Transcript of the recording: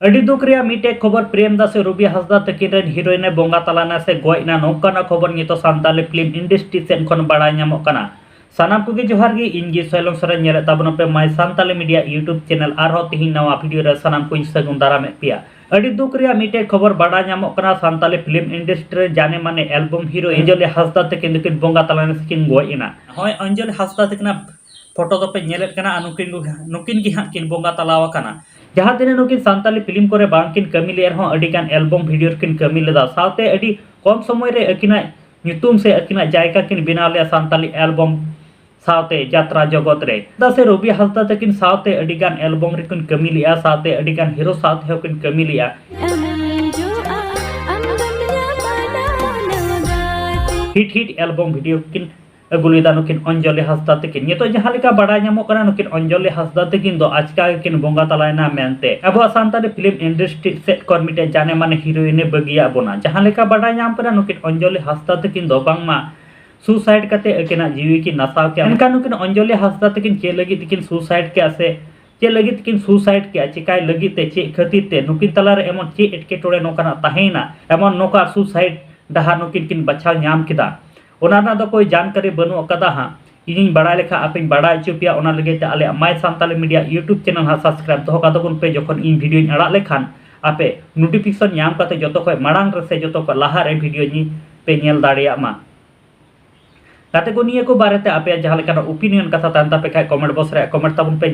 अड़ी दुख रिया मीटे खबर प्रेम दा से रवि हांसदा तकिन रेन हिरोइन बोंगा तलाना से गोयना नौकाना खबर नितो सान्ताली फिल्म इंडस्ट्री सेन खन बाड़ाय ᱧᱟᱢᱚᱜ ᱠᱟᱱᱟ। सानाम कुगे जोहार गे इंगी सैलम सरे नेले ताबनो पे my Santali media YouTube channel आरो तिहिन नवा वीडियो रे सानाम को सगुन दाराम पिया। अड़ी दुख रिया मीटे खबर बाड़ा ᱧᱟᱢᱚᱜ ᱠᱟᱱᱟ सान्ताली फिल्म इंडस्ट्री जाने माने एल्बम हीरो अंजलि हांसदा तकिन दुकिन बोंगा तलाना से किन गोयना। होय अंजलि हांसदा तकिना फोटो तो पे नेलेत कना नुकिन गी हां किन बोंगा तलावा कना। जहां दिन नुकिन सान्ताली फिल्म करे बांकिन कमी ले रहो अडिगान एल्बम वीडियो किन कमी लेदा साथे अडी कम समय रे अकिना ᱧᱩᱛᱩᱢ से अकिना जायगा किन बिना ले सान्ताली एल्बम साथे यात्रा जगत रे दासे रवि हांसदा तकिन साथे अडिगान एल्बम रे किन कमी लिया साथे अडिगान हीरो साथे किन कमी लिया। हिट एल्बम वीडियो किन अगुलिदा नुकिन अंजलि हांसदा तकिन नितो जहां लेका बाड़ा ᱧᱟᱢᱚᱜ ᱠᱟᱱᱟ नुकिन अंजलि हांसदा तकिन दो आजका किन बोंगा तलायना मेनते अब सान्ताली फिल्म इंडस्ट्री सेट कर मिटे जाने माने हीरोइन बगिया बोना जहां लेका बाड़ा ᱧᱟᱢ करा नुकिन अंजलि हांसदा तकिन दो बांगमा सुसाइड कते अकिना जीवी की नसाव के अनका नुकिन अंजलि हांसदा तकिन चे लगी तकिन सुसाइड के से चे लगी तकिन सुसाइड के चिकाय लगी ते चे खातिर ते नुकिन तलार एमन चे एटकेटोड़े नोकाना ताहेना एमन नोका सुसाइड डहा नुकिन किन बचाव ᱧᱟᱢ किदा ओना दो कोई जानकारी बनु कदा हां इन बड़ा लेखा आपिन बड़ा चुपिया ओना लगे ते आले my Santali media YouTube channel हा सब्सक्राइब तो का दोन पे जखन इन वीडियो अड़ा लेखान आपे नोटिफिकेशन ᱧᱟᱢ कते जतो को मांग रे से जतो को लाहा रे वीडियो नी पे नेल दाड़िया मा काते को निये को बारे ते आपे जहां लेका ओपिनियन कथा तान पे खाय कमेंट बॉक्स रे कमेंट ताबुन पे